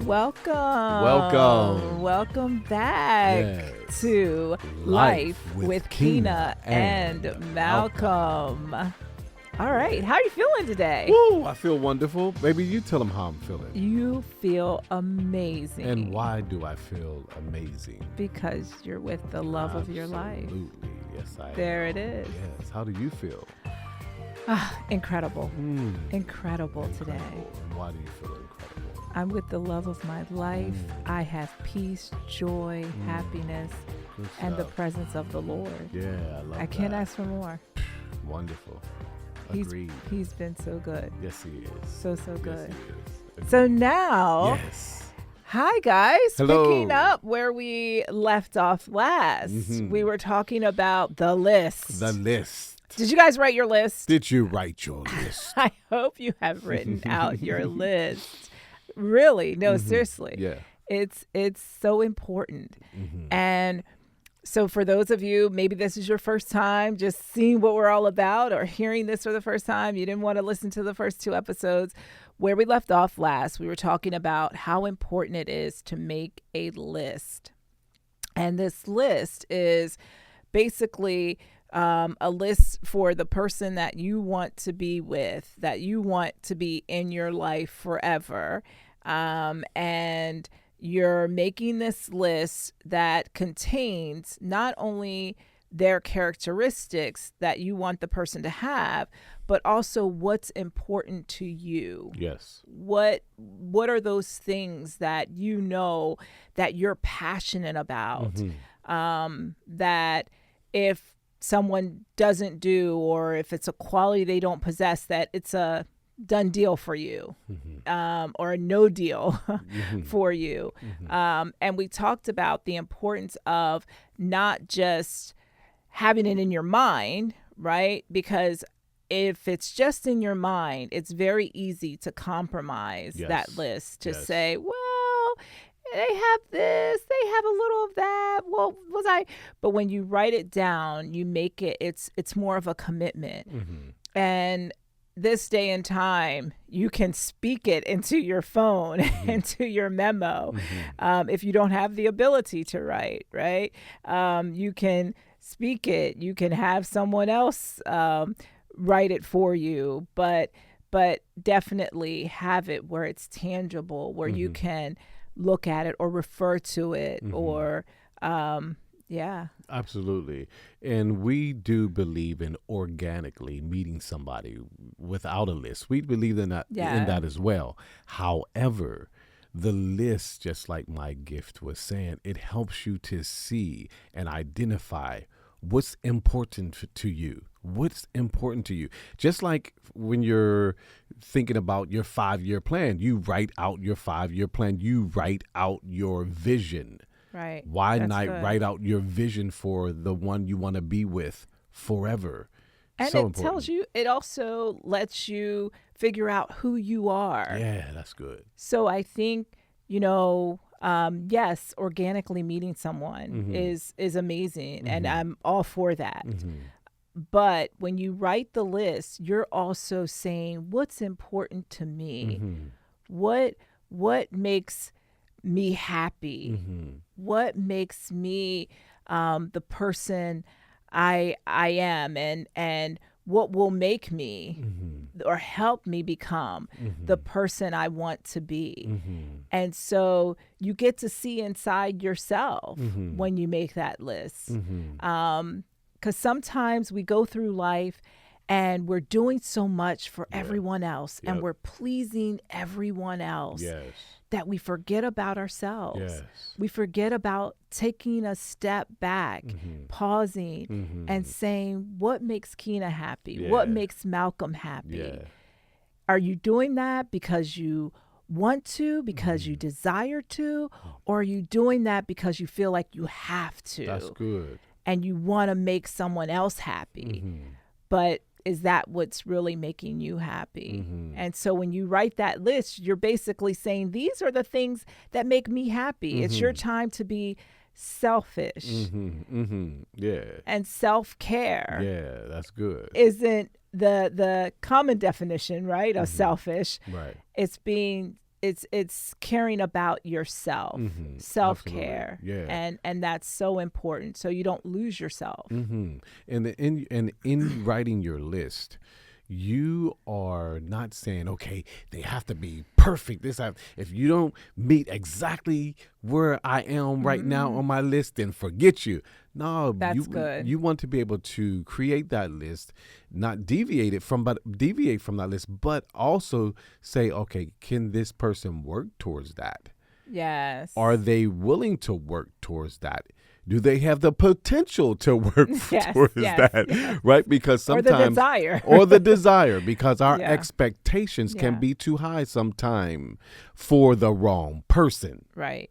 Welcome. Welcome back to Life with Keyne and Malcolm. All right. How are you feeling today? Woo, I feel wonderful. Baby, you tell them how I'm feeling. You feel amazing. And why do I feel amazing? Because you're with the love of your life. Absolutely. Yes, I am. There it is. Yes. How do you feel? Incredible. Incredible today. And why do you feel incredible? I'm with the love of my life. I have peace, joy, happiness, and the presence of the Lord. Yeah, I love that. I can't ask for more. Wonderful. Agreed. He's been so good. Yes, he is. So good. Yes, he is. So now, yes. Hi guys. Hello. Picking up where we left off last, we were talking about the list. The list. Did you guys write your list? Did you write your list? I hope you have written out your list. Really? No, seriously. Yeah. It's so important. And so for those of you, maybe this is your first time just seeing what we're all about or hearing this for the first time, you didn't want to listen to the first two episodes. Where we left off last, we were talking about how important it is to make a list. And this list is basically a list for the person that you want to be with, that you want to be in your life forever. And you're making this list that contains not only their characteristics that you want the person to have, but also what's important to you. Yes. What are those things that you know that you're passionate about, that if someone doesn't do, or if it's a quality they don't possess, that it's a done deal for you, or a no deal for you. And we talked about the importance of not just having it in your mind, right? Because if it's just in your mind, it's very easy to compromise that list, to say, well, they have this, they have a little of that. Well, but when you write it down, you make it, it's more of a commitment. And this day and time, you can speak it into your phone, into your memo. If you don't have the ability to write, right? You can speak it. You can have someone else write it for you, but definitely have it where it's tangible, where you can look at it or refer to it, or Absolutely. And we do believe in organically meeting somebody without a list. We believe in that as well. However, the list, just like my gift was saying, it helps you to see and identify what's important to you. What's important to you? Just like when you're thinking about your 5-year plan, you write out your 5-year plan. You write out your vision. Right. Why not write out your vision for the one you want to be with forever? And so it important. tells you, it also lets you figure out who you are. Yeah, that's good. So I think, yes, organically meeting someone is amazing, and I'm all for that. But when you write the list, you're also saying, what's important to me? What makes me happy? What makes me the person I am, and what will make me or help me become the person I want to be? And so you get to see inside yourself when you make that list. Because sometimes we go through life and we're doing so much for everyone else, and we're pleasing everyone else, that we forget about ourselves. We forget about taking a step back, pausing, and saying, what makes Keyne happy? What makes Malcolm happy? Are you doing that because you want to, because you desire to, or are you doing that because you feel like you have to? That's good. And you want to make someone else happy. But is that what's really making you happy? And so when you write that list, you're basically saying, these are the things that make me happy. It's your time to be selfish. Yeah. And self-care. Yeah, that's good. Isn't the common definition, right, of selfish. Right. It's being it's caring about yourself, self-care. Absolutely. Yeah. And that's so important, so you don't lose yourself. And in writing your list, you are not saying, okay, they have to be perfect. If you don't meet exactly where I am right now on my list, then forget you. No, That's good. You want to be able to create that list, not deviate from that list, but also say, okay, can this person work towards that? Yes. Are they willing to work towards that? Do they have the potential to work towards that? Right? Because sometimes or the desire, because our Yeah. expectations can be too high sometime for the wrong person. Right.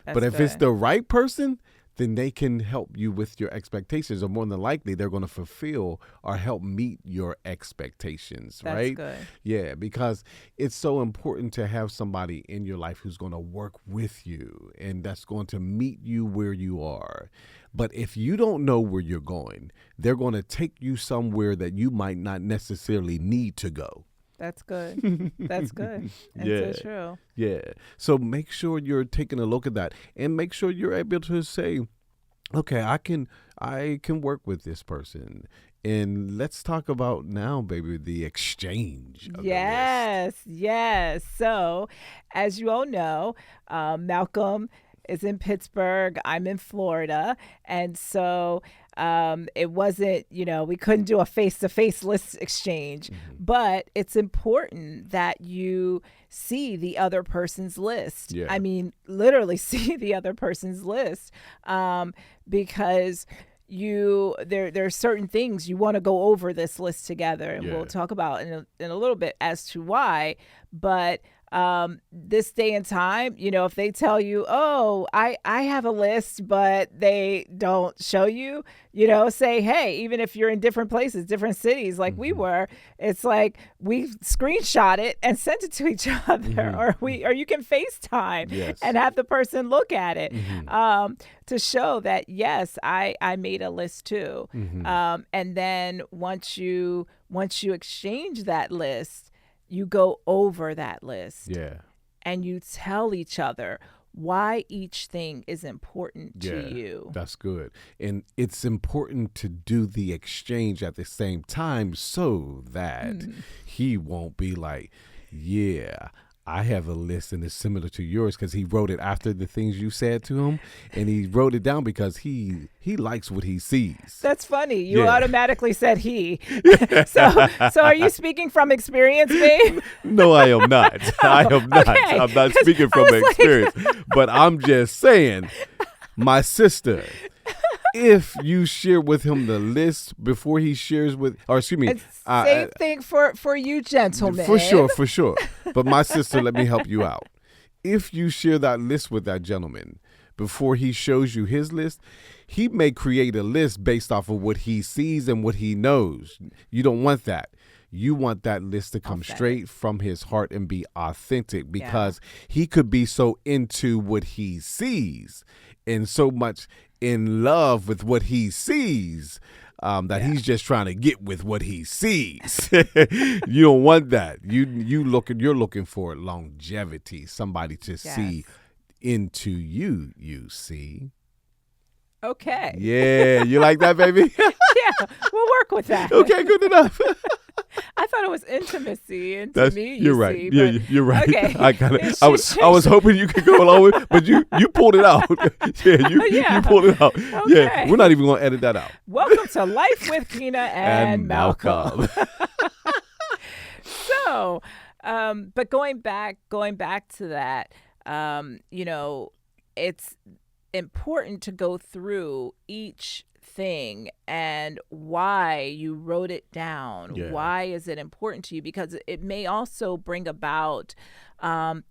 But if it's the right person, then they can help you with your expectations, or more than likely they're going to fulfill or help meet your expectations. That's right? good. Yeah, because it's so important to have somebody in your life who's going to work with you and that's going to meet you where you are. But if you don't know where you're going, they're going to take you somewhere that you might not necessarily need to go. That's good. That's good. And so true. Yeah. So make sure you're taking a look at that, and make sure you're able to say, okay, I can work with this person. And let's talk about now, baby, the exchange of the list. Yes. So, as you all know, Malcolm is in Pittsburgh. I'm in Florida. And so it wasn't, we couldn't do a face-to-face list exchange. But it's important that you see the other person's list. Yeah. I mean, literally see the other person's list, because there are certain things you want to go over this list together, and we'll talk about in a little bit as to why. But this day and time, if they tell you, oh, I have a list, but they don't show you, say, hey, even if you're in different places, different cities, like we were, it's like we screenshot it and sent it to each other, or you can FaceTime and have the person look at it, to show that, yes, I made a list too. And then once you exchange that list, you go over that list. Yeah. And you tell each other why each thing is important to you. That's good. And it's important to do the exchange at the same time so that he won't be like, yeah, I have a list and it's similar to yours, because he wrote it after the things you said to him, and he wrote it down because he likes what he sees. That's funny. You automatically said he. So are you speaking from experience, babe? No, I am not. I am not. Okay. I'm not speaking from experience, but I'm just saying, my sister, if you share with him the list before he shares with, or excuse me. Same thing for you gentlemen. For sure. But my sister, let me help you out. If you share that list with that gentleman before he shows you his list, he may create a list based off of what he sees and what he knows. You don't want that. You want that list to come straight from his heart and be authentic, because he could be so into what he sees and so much in love with what he sees, that he's just trying to get with what he sees. You don't want that. You're looking for longevity, somebody to see into you. You see. Okay. Yeah, you like that, baby? Yeah, we'll work with that. Okay, good enough. I thought it was intimacy, and to me, you're right. See, yeah, you're right. Okay. I got it. I was hoping you could go along with, but you pulled it out. You pulled it out. Okay. Yeah, we're not even going to edit that out. Welcome to Life with Keyne and Malcolm. So, but going back to that, it's important to go through each thing and why you wrote it down. Why is it important to you? Because it may also bring about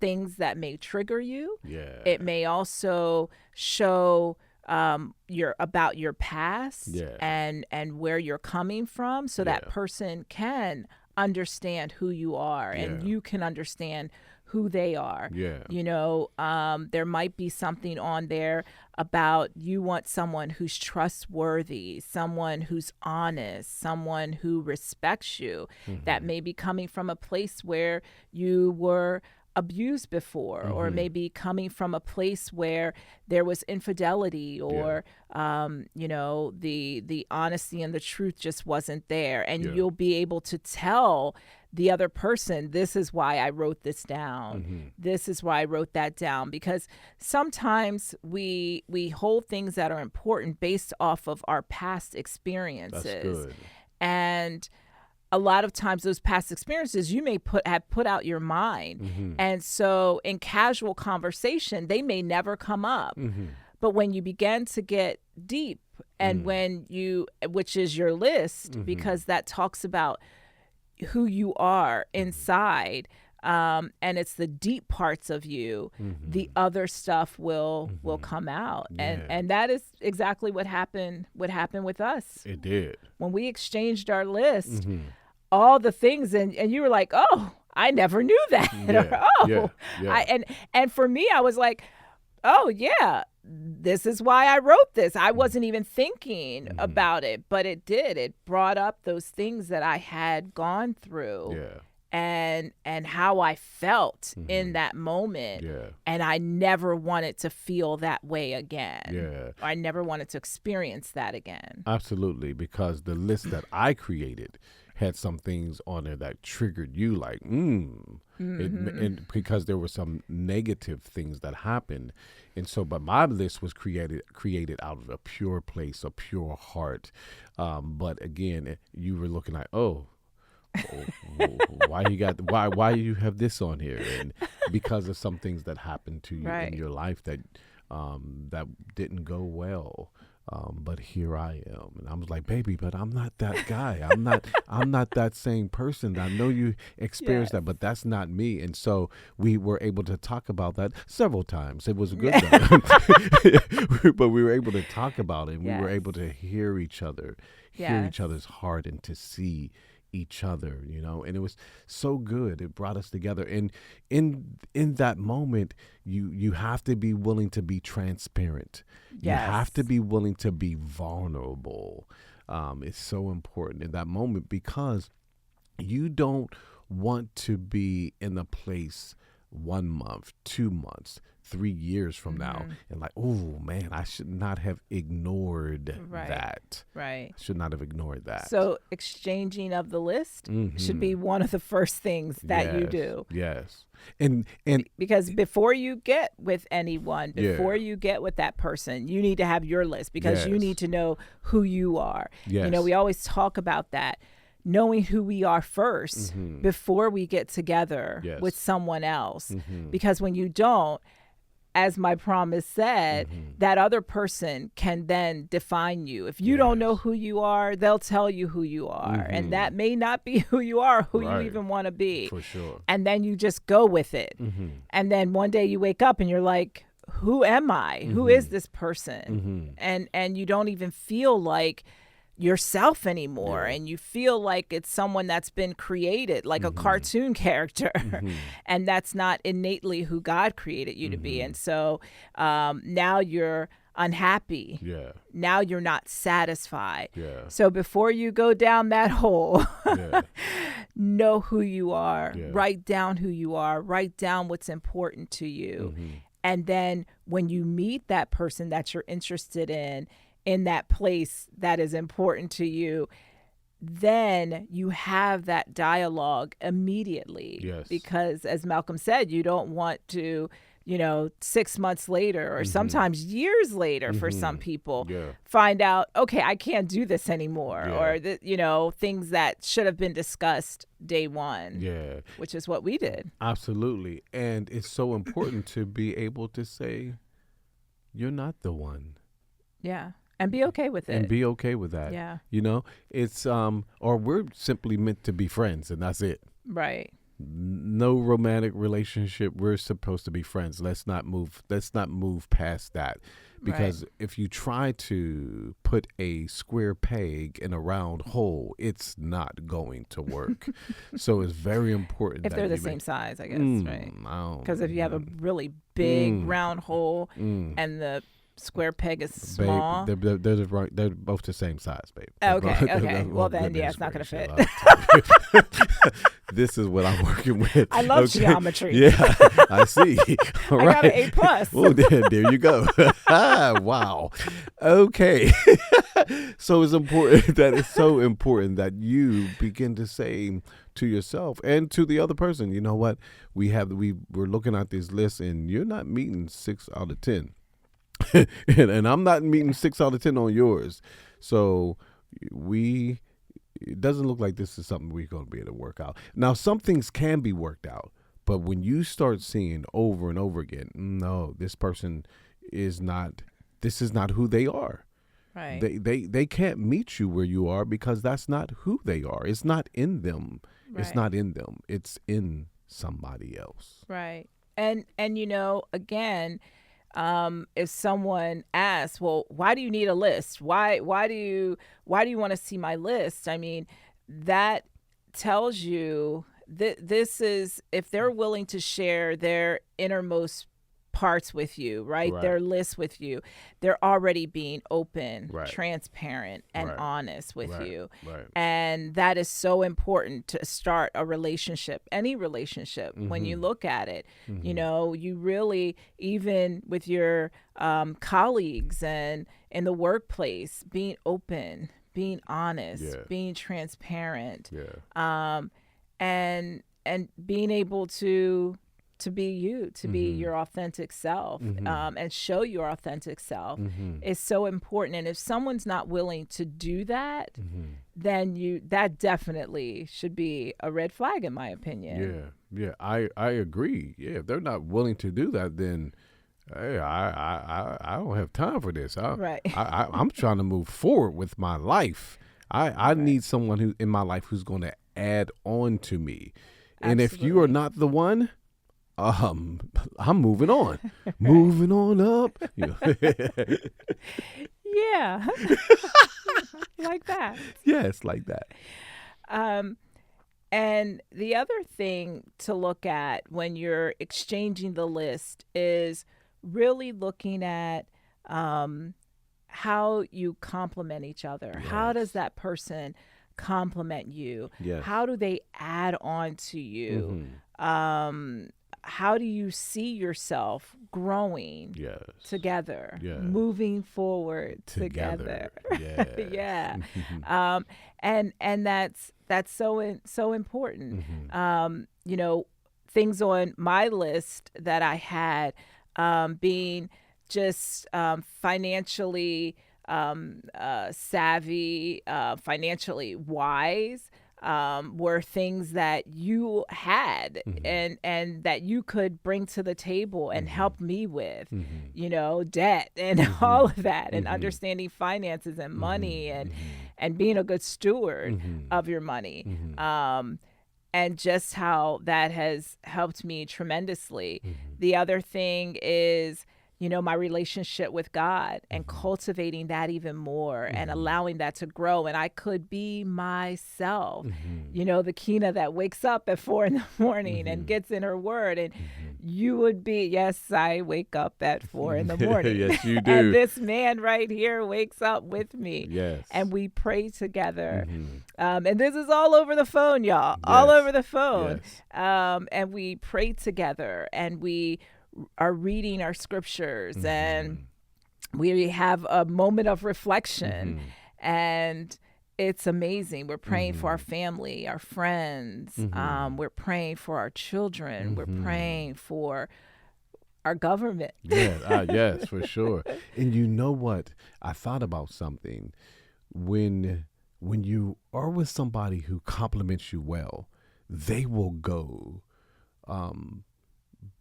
things that may trigger you. It may also show about your past and where you're coming from, so that person can understand who you are and you can understand who they are. There might be something on there about you want someone who's trustworthy, someone who's honest, someone who respects you, that may be coming from a place where you were abused before, or maybe coming from a place where there was infidelity, or the honesty and the truth just wasn't there, and you'll be able to tell the other person, this is why I wrote this down. This is why I wrote that down. Because sometimes we hold things that are important based off of our past experiences. That's good. And a lot of times those past experiences you may have put out your mind. And so in casual conversation, they may never come up. But when you begin to get deep, and which is your list, because that talks about who you are inside, and it's the deep parts of you, the other stuff will come out. And that is exactly what happened with us. It did. When we exchanged our list, all the things, and you were like, oh, I never knew that. And for me, I was like, oh yeah, this is why I wrote this. I wasn't even thinking about it, but it did. It brought up those things that I had gone through, and how I felt in that moment. And I never wanted to feel that way again. I never wanted to experience that again. Absolutely, because the list that I created had some things on there that triggered you, like, and because there were some negative things that happened. And so, but my list was created out of a pure place, a pure heart. But again, you were looking like, why you have this on here? And because of some things that happened to you in your life that didn't go well. But here I am, and I was like, baby, but I'm not that guy. I'm not that same person. I know you experienced that, but that's not me. And so we were able to talk about that several times. It was a good time, but we were able to talk about it. And we were able to hear each other, hear each other's heart, and to see each other, and it was so good. It brought us together. And in that moment, you have to be willing to be transparent. You have to be willing to be vulnerable. It's so important in that moment, because you don't want to be in a place 1 month, 2 months, 3 years from now, and like, oh man, I should not have ignored that. I should not have ignored that. So exchanging of the list should be one of the first things that you do. Yes. And because before you get with anyone, before you get with that person, you need to have your list, because you need to know who you are. We always talk about that. Knowing who we are first before we get together with someone else. Because when you don't, as my promise said, that other person can then define you. If you don't know who you are, they'll tell you who you are. And that may not be who you are, who you even want to be. For sure. And then you just go with it. And then one day you wake up and you're like, who am I? Who is this person? And you don't even feel like yourself anymore, and you feel like it's someone that's been created, like a cartoon character, and that's not innately who God created you to be. And so now you're unhappy. Now you're not satisfied. So before you go down that hole, know who you are. Write down who you are. Write down what's important to you. And then when you meet that person that you're interested in that place that is important to you, then you have that dialogue immediately. Because as Malcolm said, you don't want to, 6 months later, or sometimes years later for some people, find out, okay, I can't do this anymore, or things that should have been discussed day one, which is what we did. Absolutely. And it's so important to be able to say, you're not the one. And be okay with it. And be okay with that. It's, or we're simply meant to be friends, and that's it. No romantic relationship. We're supposed to be friends. Let's not move past that. Because if you try to put a square peg in a round hole, it's not going to work. So it's very important. If they're the same size, I guess, right? Because if you have a really big round hole and the square peg is small. Babe, they're both the same size, babe. Okay. Well, then, yeah, it's not going to fit. This is what I'm working with. I love geometry. Yeah, I see. All right. I got an A+. Well, there you go. Wow. Okay. So it's important it's so important that you begin to say to yourself and to the other person, you know what? We're looking at this list, and you're not meeting 6 out of 10. and I'm not meeting 6 out of 10 on yours. So it doesn't look like this is something we're going to be able to work out. Now, some things can be worked out, but when you start seeing over and over again, no, this person is not who they are. Right. They can't meet you where you are because that's not who they are. It's not in them. Right. It's not in them. It's in somebody else. Right. And again, if someone asks, well, why do you need a list? Why do you want to see my list? I mean, that tells you that this is, if they're willing to share their innermost parts with you, right? Their list with you, they're already being open, transparent, and honest with you. Right. And that is so important to start a relationship, any relationship. When you look at it, you really, even with your colleagues and in the workplace, being open, being honest, being transparent, and being able to be you, to be your authentic self, and show your authentic self is so important. And if someone's not willing to do that, then that definitely should be a red flag, in my opinion. Yeah, I agree. Yeah, if they're not willing to do that, then hey, I don't have time for this. I'm trying to move forward with my life. I need someone who in my life who's going to add on to me. And if you are not the one, I'm moving on, moving on up. Yeah, like that. Yes, like that. And the other thing to look at when you're exchanging the list is really looking at how you complement each other. Yes. How does that person complement you? Yes. How do they add on to you? How do you see yourself growing together, moving forward together? Yeah. And that's so important. Things on my list that I had, being just financially savvy, financially wise, were things that you had and that you could bring to the table and help me with, debt and all of that, and understanding finances and money and being a good steward of your money. And just how that has helped me tremendously. The other thing is, my relationship with God and cultivating that even more and allowing that to grow. And I could be myself, the Keyne that wakes up at 4 a.m. and gets in her word. And you would be, yes, I wake up at 4 a.m. Yes, you do. And this man right here wakes up with me. Yes. And we pray together. And this is all over the phone, y'all, all over the phone. Yes. And we pray together, and we are reading our scriptures, and we have a moment of reflection, and it's amazing. We're praying for our family, our friends. We're praying for our children. We're praying for our government. Yes, for sure. And you know what? I thought about something. When you are with somebody who compliments you well, they will go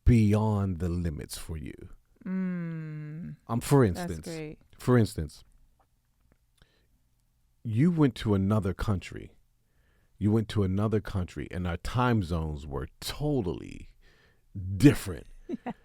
beyond the limits for you. For instance, you went to another country. And our time zones were totally different. Yes.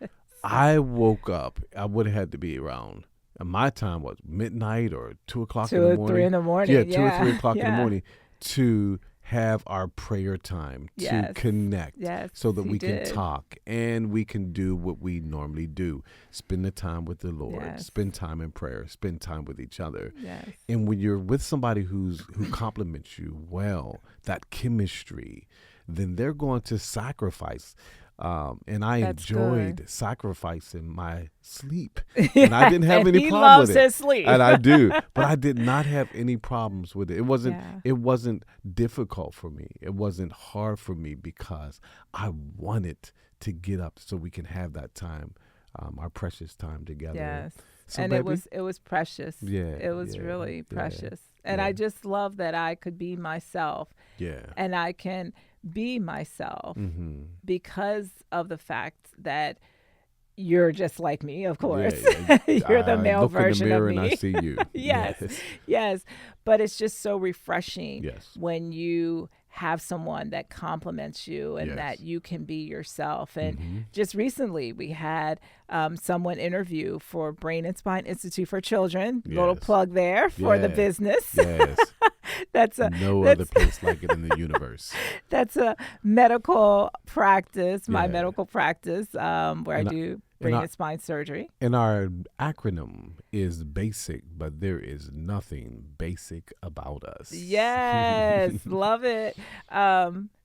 I woke up, I would have had to be around, my time was midnight or 2 o'clock in the morning. 2 or 3 in the morning. Yeah, 2 or 3 o'clock in the morning to have our prayer time to Yes. connect Yes, so that he we did. can talk and we can do what we normally do. Spend the time with the Lord, Yes. spend time in prayer, spend time with each other. Yes. And when you're with somebody who compliments you well, that chemistry, then they're going to sacrifice. And I That's enjoyed good. sacrificing my sleep. And I didn't have And any he problem loves with it. his sleep. And I do. But I did not have any problems with it. Yeah. It wasn't difficult for me. It wasn't hard for me because I wanted to get up so we can have that time, our precious time together. Yes. So, And baby, it was precious. Yeah, It was yeah, really yeah, precious. And yeah. I just love that I could be myself yeah. and I can be myself Mm-hmm. because of the fact that you're just like me, of course. Yeah, You're the I male look version in the of mirror me. and I see you. Yes. Yes. Yes. But it's just so refreshing Yes. when you have someone that compliments you and Yes. that you can be yourself. And Mm-hmm. just recently, we had someone interview for Brain and Spine Institute for Children. Little Yes. plug there for the Yeah. business. Yes. That's No other place like it in the universe. That's a medical practice, my Yeah. medical practice, where I And do and brain I- and spine surgery. And our acronym is BASIC, but there is nothing basic about us. Yes, love it.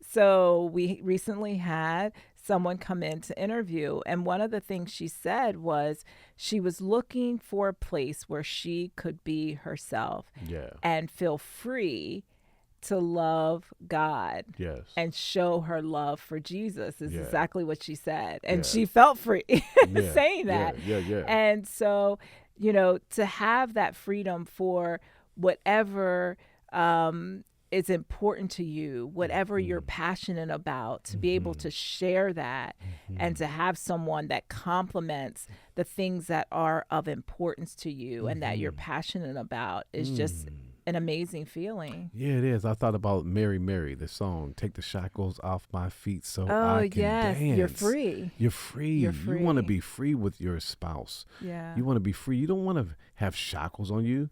So we recently had someone come in to interview, and one of the things she said was she was looking for a place where she could be herself Yeah. and feel free to love God Yes. and show her love for Jesus is Yeah. exactly what she said. And Yeah. she felt free Yeah. saying that. Yeah. And so, to have that freedom for whatever is important to you, whatever you're passionate about, to be able to share that and to have someone that complements the things that are of importance to you and that you're passionate about is just an amazing feeling. Yeah, it is. I thought about Mary, Mary, the song, Take the Shackles Off My Feet so I can yes, dance. you're free. You're free. You're You want to free. be free with your spouse. Yeah. You want to be free. You don't want to have shackles on you.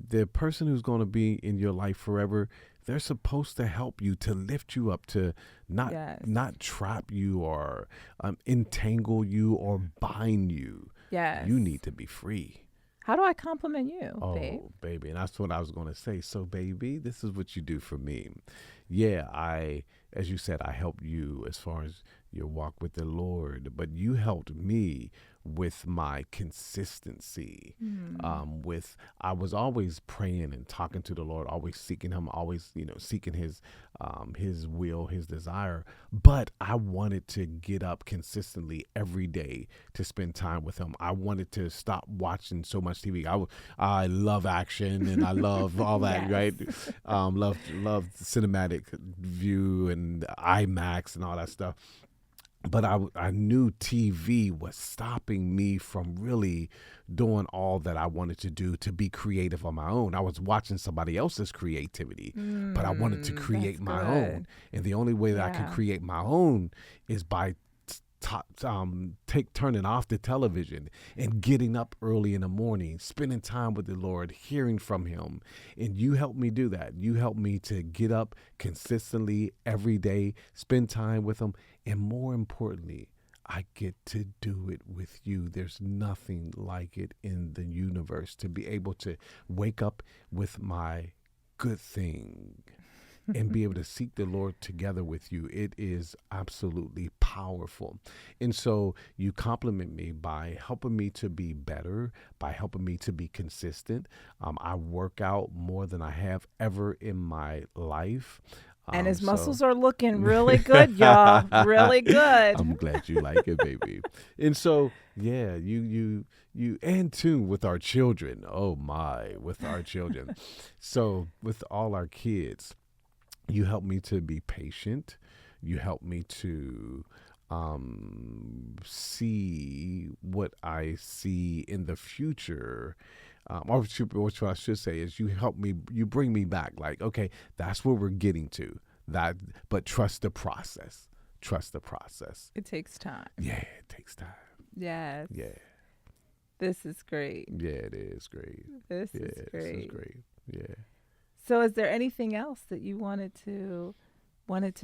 The person who's going to be in your life forever, they're supposed to help you, to lift you up, to not Yes. not trap you or entangle you or bind you. Yes. You need to be free. How do I compliment you, Oh, babe? baby. And that's what I was going to say. So, baby, this is what you do for me. Yeah, as you said, I helped you as far as your walk with the Lord, but you helped me with my consistency. I was always praying and talking to the Lord, always seeking him, always, seeking his will, his desire. But I wanted to get up consistently every day to spend time with him. I wanted to stop watching so much TV. I love action and I love all that, Yes. right? Love cinematic view and IMAX and all that stuff. But I knew TV was stopping me from really doing all that I wanted to do to be creative on my own. I was watching somebody else's creativity, but I wanted to create that's my good. own. And the only way that I can Yeah. create my own is by turning off the television and getting up early in the morning, spending time with the Lord, hearing from him. And you helped me do that. You helped me to get up consistently every day, spend time with him. And more importantly, I get to do it with you. There's nothing like it in the universe to be able to wake up with my good thing and be able to seek the Lord together with you. It is absolutely powerful. And so you compliment me by helping me to be better, by helping me to be consistent. I work out more than I have ever in my life. And his muscles are looking really good, y'all. Really good. I'm glad you like it, baby. And so, yeah, you in tune with our children. Oh my, with our children. So with all our kids, you help me to be patient. You help me to see what I see in the future. Or what I should say is you help me, you bring me back. Like, okay, that's where we're getting to. But trust the process. Trust the process. It takes time. Yeah, it takes time. Yes. Yeah. This is great. Yeah, it is great. This Yeah, is great. this is great. Yeah. So is there anything else that you wanted to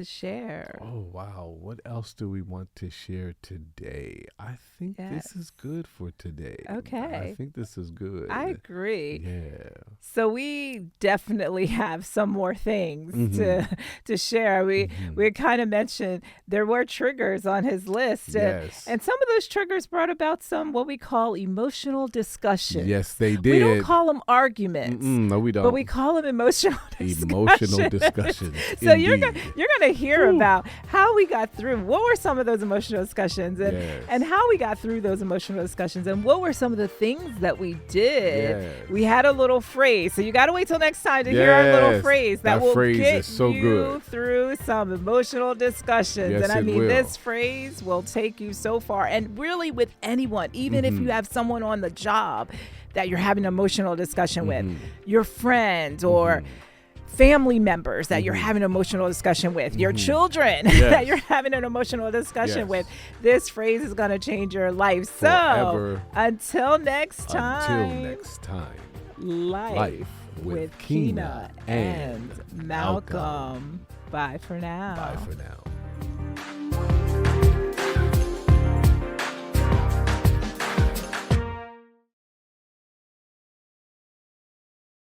share? Oh, wow. What else do we want to share today? I think this is good for today. Okay. I think this is good. I agree. Yeah. So we definitely have some more things to share. We kind of mentioned there were triggers on his list. Yes. And some of those triggers brought about some what we call emotional discussions. Yes, they did. We don't call them arguments. No, we don't. But we call them emotional discussions. Emotional discussions. So you're going to hear about how we got through. What were some of those emotional discussions and how we got through those emotional discussions and what were some of the things that we did. Yes. We had a little phrase. So you got to wait till next time to hear our little phrase that will phrase get is so you good. through some emotional discussions. Yes, and I it mean, will. this phrase will take you so far. And really with anyone, even if you have someone on the job that you're having an emotional discussion with, your friends or family members that you're having an emotional discussion with, your children that you're having an emotional discussion with. This phrase is going to change your life. So until next time, life with Keyne and Malcolm. Bye for now. Bye for now.